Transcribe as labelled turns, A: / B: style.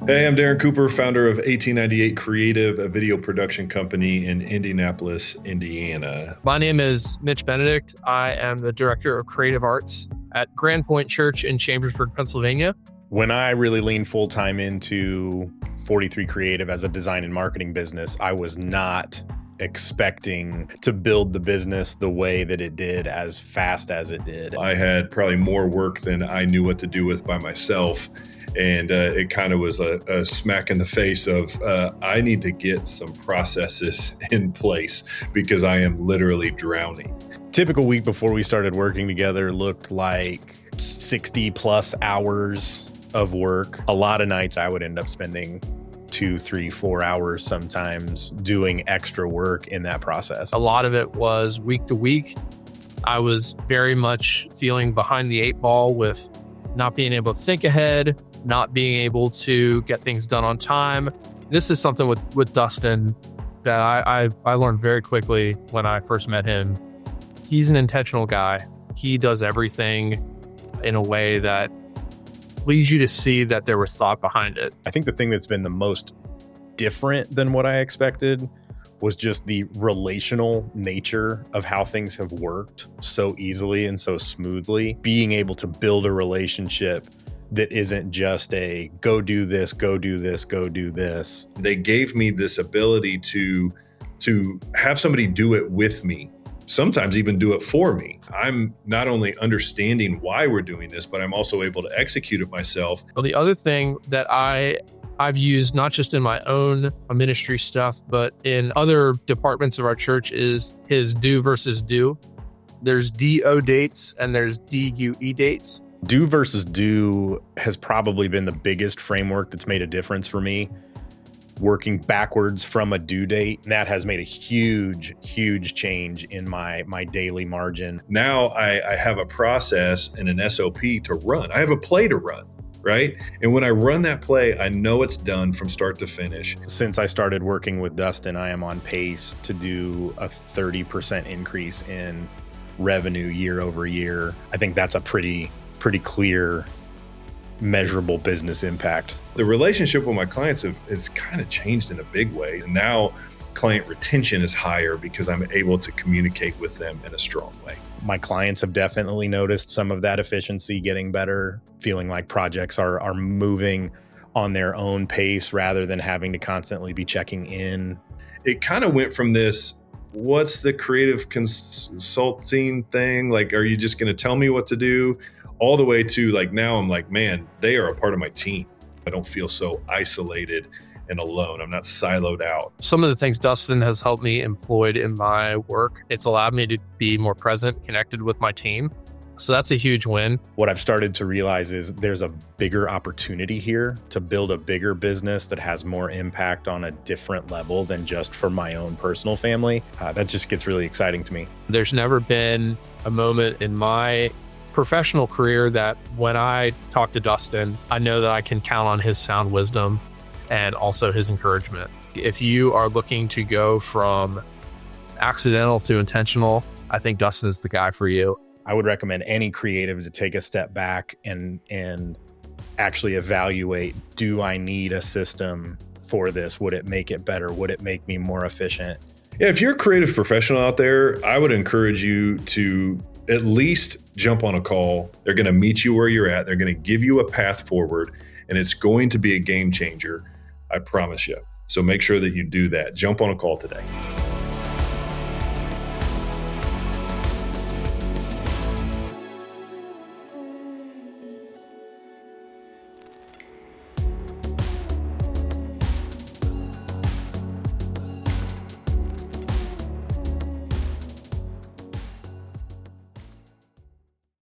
A: Hey, I'm Darren Cooper, founder of 1898 Creative, a video production company in Indianapolis, Indiana.
B: My name is Mitch, Benedict. I am the Director of Creative Arts at Grand Point Church in Chambersburg, Pennsylvania.
C: When I really leaned full-time into 43 Creative as a design and marketing business, I was not expecting to build the business the way that it did as fast as it did.
A: I had probably more work than I knew what to do with by myself. And it kind of was a smack in the face of, I need to get some processes in place because I am literally drowning.
C: Typical week before we started working together looked like 60 plus hours of work. A lot of nights I would end up spending 2, 3, 4 hours sometimes doing extra work in that process.
B: A lot of it was week to week. I was very much feeling behind the eight ball with not being able to think ahead, not being able to get things done on time. This is something with Dustin that I learned very quickly when I first met him. He's an intentional guy. He does everything in a way that leads you to see that there was thought behind it.
C: I think the thing that's been the most different than what I expected was just the relational nature of how things have worked so easily and so smoothly. Being able to build a relationship that isn't just a go do this, go do this, go do this.
A: They gave me this ability to have somebody do it with me, sometimes even do it for me. I'm not only understanding why we're doing this, but I'm also able to execute it myself.
B: Well, the other thing that I've used, not just in my own ministry stuff, but in other departments of our church, is his do versus do. There's DO dates and there's DUE dates.
C: Do versus do has probably been the biggest framework that's made a difference for me. Working backwards from a due date, that has made a huge, huge change in my daily margin.
A: Now I have a process and an SOP to run. I have a play to run, right? And when I run that play, I know it's done from start to finish.
C: Since I started working with Dustin, I am on pace to do a 30% increase in revenue year over year. I think that's a pretty clear, measurable business impact.
A: The relationship with my clients has kind of changed in a big way. And now client retention is higher because I'm able to communicate with them in a strong way.
C: My clients have definitely noticed some of that efficiency getting better, feeling like projects are moving on their own pace rather than having to constantly be checking in.
A: It kind of went from this, what's the creative consulting thing? Like, are you just going to tell me what to do? All the way to like, now I'm like, man, they are a part of my team. I don't feel so isolated and alone. I'm not siloed out.
B: Some of the things Dustin has helped me employed in my work, it's allowed me to be more present, connected with my team. So that's a huge win.
C: What I've started to realize is there's a bigger opportunity here to build a bigger business that has more impact on a different level than just for my own personal family. That just gets really exciting to me.
B: There's never been a moment in my professional career that when I talk to Dustin, I know that I can count on his sound wisdom and also his encouragement. If you are looking to go from accidental to intentional, I think Dustin is the guy for you.
C: I would recommend any creative to take a step back and actually evaluate, do I need a system for this? Would it make it better? Would it make me more efficient?
A: Yeah, if you're a creative professional out there, I would encourage you to at least jump on a call. They're going to meet you where you're at. They're going to give you a path forward, and it's going to be a game changer. I promise you. So make sure that you do that. Jump on a call today.